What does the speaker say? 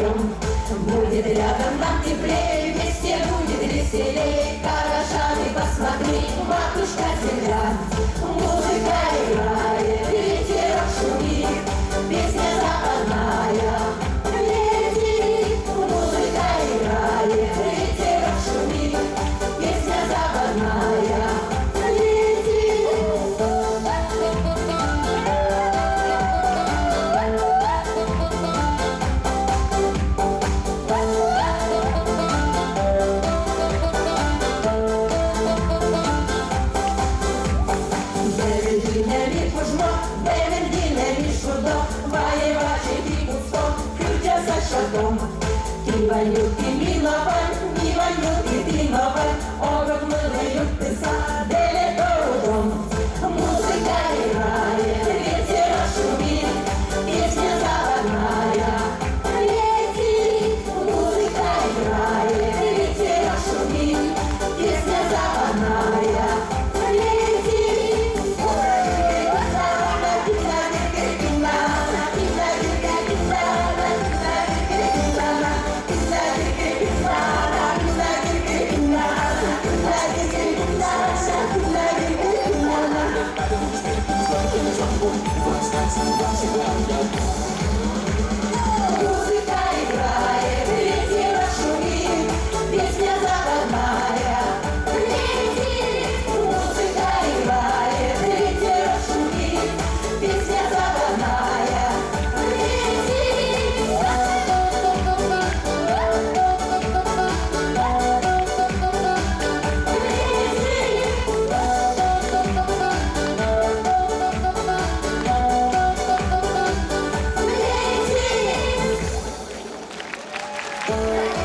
вдвоем. Будет рядом нам теплее, вместе будет веселее. Хороша ты посмотри, матушка земля. Музыка играет, ветерок шумит, песня западная летит. Музыка играет, ветерок шумит, песня западная летит. Devletine koşmak, devletine şurada. Воевать и пусто, крутятся шагом. Ты войнут, ты миновать, не войнут, и ты новать. Огонь мылают песа, дом. Музыка играет, ветер шумит, песня западная летит. Музыка играет, ветер шумит, песня западная летит. Once that's around,